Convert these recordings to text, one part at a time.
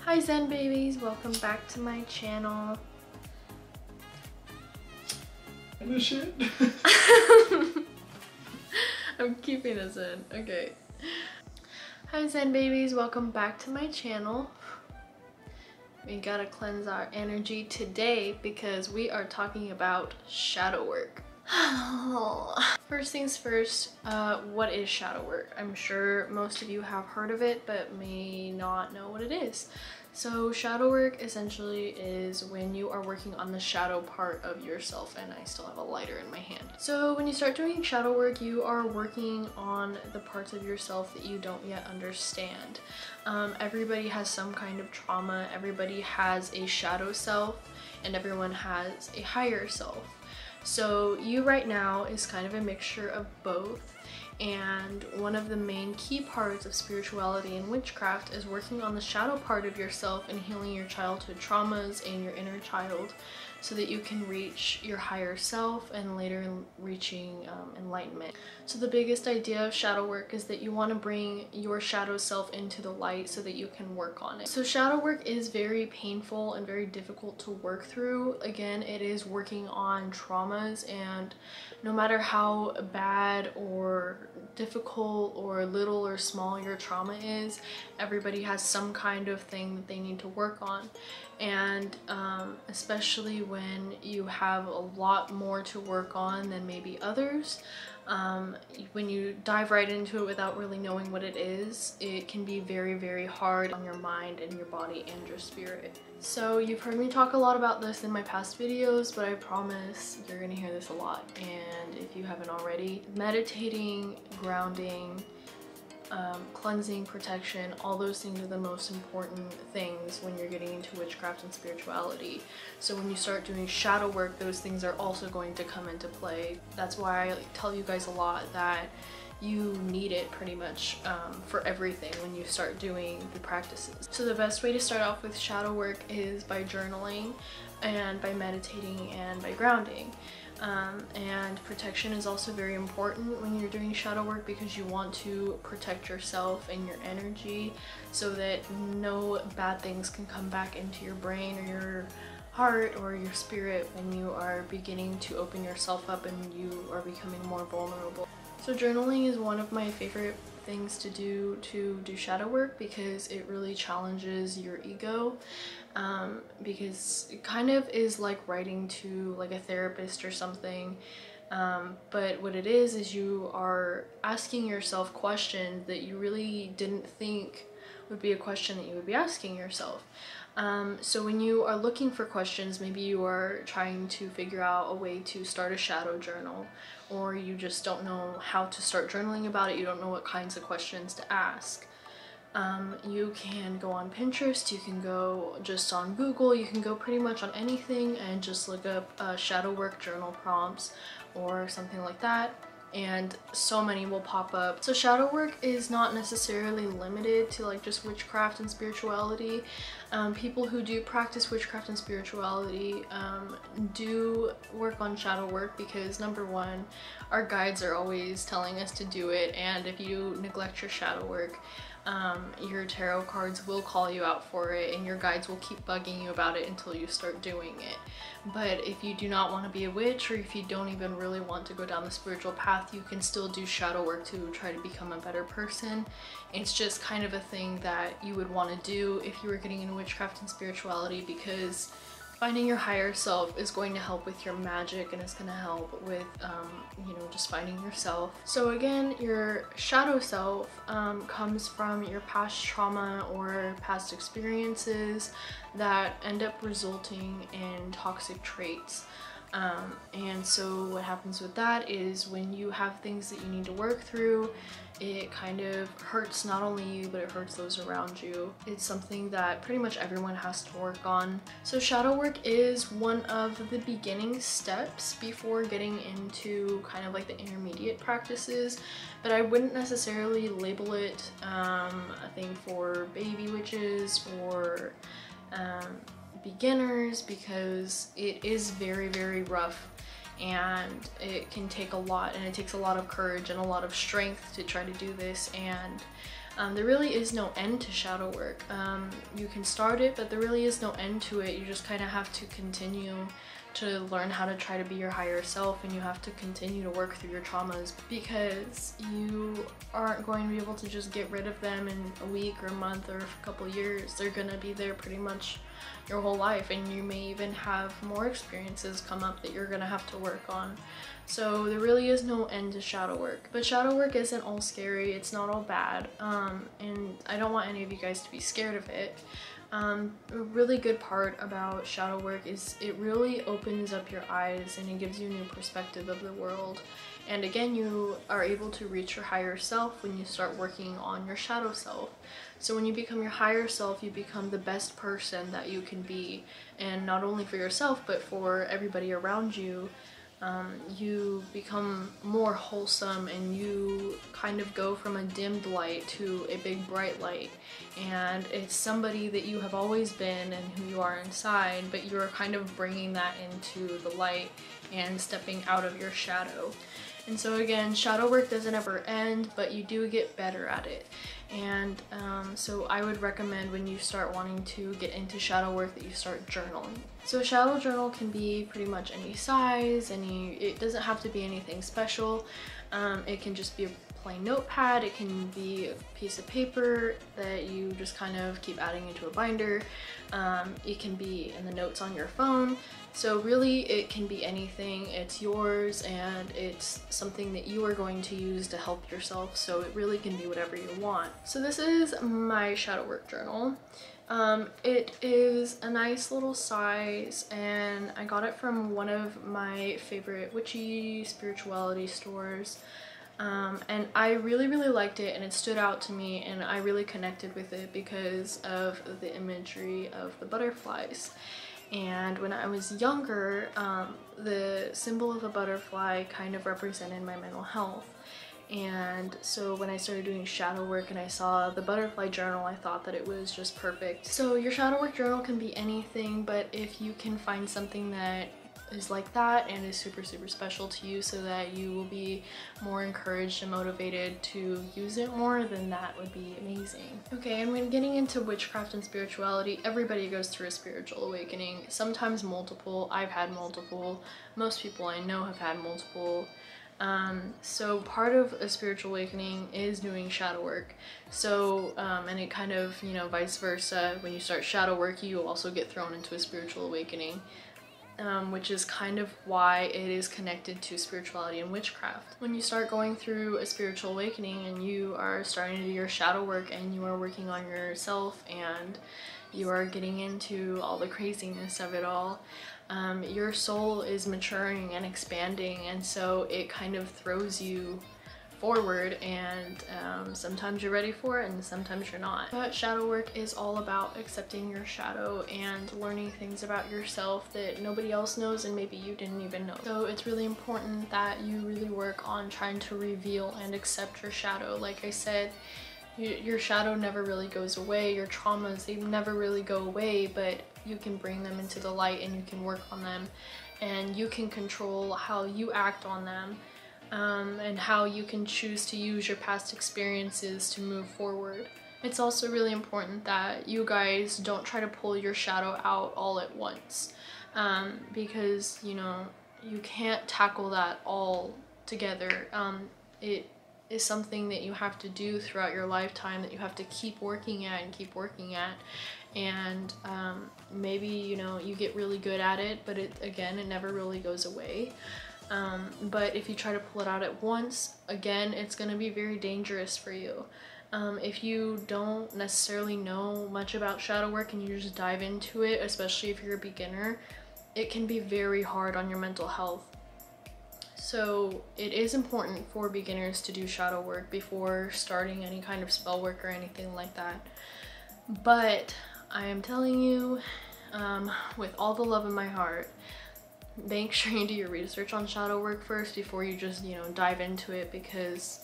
Hi Zen babies, welcome back to my channel. This shit. I'm keeping this in. Okay. Hi Zen babies, welcome back to my channel. We gotta cleanse our energy today because we are talking about shadow work. First things first, what is shadow work? I'm sure most of you have heard of it but may not know what it is. So shadow work essentially is when you are working on the shadow part of yourself, and I still have a lighter in my hand. So when you start doing shadow work, you are working on the parts of yourself that you don't yet understand. Everybody has some kind of trauma, everybody has a shadow self, and everyone has a higher self. So you right now is kind of a mixture of both, and one of the main key parts of spirituality and witchcraft is working on the shadow part of yourself and healing your childhood traumas and your inner child so that you can reach your higher self and later reaching enlightenment. So the biggest idea of shadow work is that you want to bring your shadow self into the light so that you can work on it. So shadow work is very painful and very difficult to work through. Again, it is working on traumas, and no matter how bad or difficult or little or small your trauma is, everybody has some kind of thing that they need to work on. And especially when you have a lot more to work on than maybe others, when you dive right into it without really knowing what it is, it can be very, very hard on your mind and your body and your spirit. So you've heard me talk a lot about this in my past videos, but I promise you're gonna hear this a lot. And if you haven't already, meditating, grounding, cleansing, protection, all those things are the most important things when you're getting into witchcraft and spirituality. So when you start doing shadow work, those things are also going to come into play. That's why I tell you guys a lot that you need it pretty much for everything when you start doing the practices. So the best way to start off with shadow work is by journaling and by meditating and by grounding. And protection is also very important when you're doing shadow work because you want to protect yourself and your energy so that no bad things can come back into your brain or your heart or your spirit when you are beginning to open yourself up and you are becoming more vulnerable. So journaling is one of my favorite things to do shadow work because it really challenges your ego, because it kind of is like writing to like a therapist or something, but what it is you are asking yourself questions that you really didn't think would be a question that you would be asking yourself. So when you are looking for questions, maybe you are trying to figure out a way to start a shadow journal, or you just don't know how to start journaling about it, you don't know what kinds of questions to ask. You can go on Pinterest, you can go just on Google, you can go pretty much on anything and just look up shadow work journal prompts or something like that, and so many will pop up. So shadow work is not necessarily limited to like just witchcraft and spirituality. People who do practice witchcraft and spirituality do work on shadow work because number one, our guides are always telling us to do it, and if you neglect your shadow work, your tarot cards will call you out for it and your guides will keep bugging you about it until you start doing it. But if you do not want to be a witch, or if you don't even really want to go down the spiritual path, you can still do shadow work to try to become a better person. It's just kind of a thing that you would want to do if you were getting into witchcraft and spirituality, because finding your higher self is going to help with your magic and it's going to help with, you know, just finding yourself. So again, your shadow self comes from your past trauma or past experiences that end up resulting in toxic traits. And so what happens with that is when you have things that you need to work through, it kind of hurts not only you, but it hurts those around you. It's something that pretty much everyone has to work on. So shadow work is one of the beginning steps before getting into kind of like the intermediate practices, but I wouldn't necessarily label it a thing for baby witches or beginners, because it is very, very rough and it can take a lot, and it takes a lot of courage and a lot of strength to try to do this, and There really is no end to shadow work. You can start it, but there really is no end to it. You just kind of have to continue to learn how to try to be your higher self, and you have to continue to work through your traumas, because you aren't going to be able to just get rid of them in a week or a month or a couple years. They're gonna be there pretty much your whole life, and you may even have more experiences come up that you're gonna have to work on. So there really is no end to shadow work. But shadow work isn't all scary, it's not all bad, and I don't want any of you guys to be scared of it. A really good part about shadow work is it really opens up your eyes and it gives you a new perspective of the world. And again, you are able to reach your higher self when you start working on your shadow self. So when you become your higher self, you become the best person that you can be, and not only for yourself but for everybody around you. You become more wholesome, and you kind of go from a dimmed light to a big bright light, and it's somebody that you have always been and who you are inside, but you're kind of bringing that into the light and stepping out of your shadow. And so again, shadow work doesn't ever end, but you do get better at it. And so I would recommend, when you start wanting to get into shadow work, that you start journaling. So a shadow journal can be pretty much any size, it doesn't have to be anything special. It can just be a plain notepad, it can be a piece of paper that you just kind of keep adding into a binder. It can be in the notes on your phone. So really it can be anything. It's yours, and it's something that you are going to use to help yourself, so it really can be whatever you want. So this is my shadow work journal. It is a nice little size, and I got it from one of my favorite witchy spirituality stores. And I really liked it, and it stood out to me, and I really connected with it because of the imagery of the butterflies. And when I was younger, the symbol of a butterfly kind of represented my mental health. And so when I started doing shadow work and I saw the butterfly journal, I thought that it was just perfect. So your shadow work journal can be anything, but if you can find something that is like that and is super special to you, so that you will be more encouraged and motivated to use it more, then that would be amazing. Okay, and when getting into witchcraft and spirituality, everybody goes through a spiritual awakening, sometimes multiple. I've had multiple. Most people I know have had multiple. So part of a spiritual awakening is doing shadow work. So, and it kind of, you know, vice versa. When you start shadow work, you also get thrown into a spiritual awakening. Which is kind of why it is connected to spirituality and witchcraft. When you start going through a spiritual awakening and you are starting to do your shadow work and you are working on yourself and you are getting into all the craziness of it all, your soul is maturing and expanding, and so it kind of throws you forward, and sometimes you're ready for it and sometimes you're not. But shadow work is all about accepting your shadow and learning things about yourself that nobody else knows and maybe you didn't even know. So it's really important that you really work on trying to reveal and accept your shadow. Like I said, your shadow never really goes away. Your traumas, they never really go away, but you can bring them into the light and you can work on them, and you can control how you act on them. And how you can choose to use your past experiences to move forward. It's also really important that you guys don't try to pull your shadow out all at once, because, you know, you can't tackle that all together. It is something that you have to do throughout your lifetime, that you have to keep working at and keep working at. And maybe, you know, you get really good at it, but it never really goes away. But if you try to pull it out at once, again, it's going to be very dangerous for you. If you don't necessarily know much about shadow work and you just dive into it, especially if you're a beginner, it can be very hard on your mental health. So it is important for beginners to do shadow work before starting any kind of spell work or anything like that. But I am telling you, with all the love in my heart, make sure you do your research on shadow work first before you just, you know, dive into it, because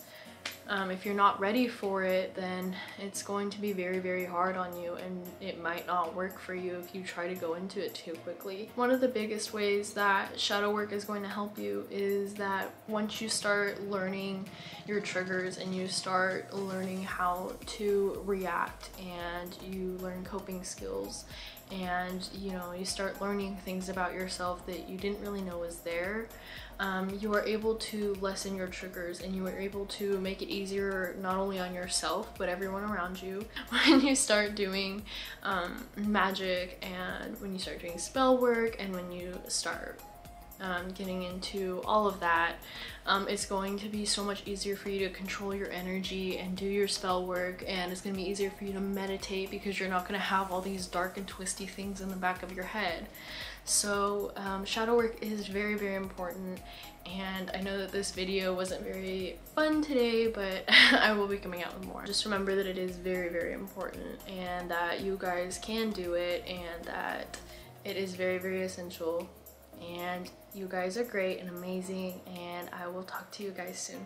If you're not ready for it, then it's going to be very, very hard on you, and it might not work for you if you try to go into it too quickly. One of the biggest ways that shadow work is going to help you is that once you start learning your triggers and you start learning how to react, and you learn coping skills, and you start learning things about yourself that you didn't really know was there, you are able to lessen your triggers, and you are able to make it easier not only on yourself but everyone around you. When you start doing magic, and when you start doing spell work, and when you start getting into all of that, it's going to be so much easier for you to control your energy and do your spell work, and it's going to be easier for you to meditate because you're not going to have all these dark and twisty things in the back of your head. So shadow work is very, very important, and I know that this video wasn't very fun today, but I will be coming out with more. Just remember that it is very, very important, and that you guys can do it, and that it is very, very essential. And you guys are great and amazing, and I will talk to you guys soon.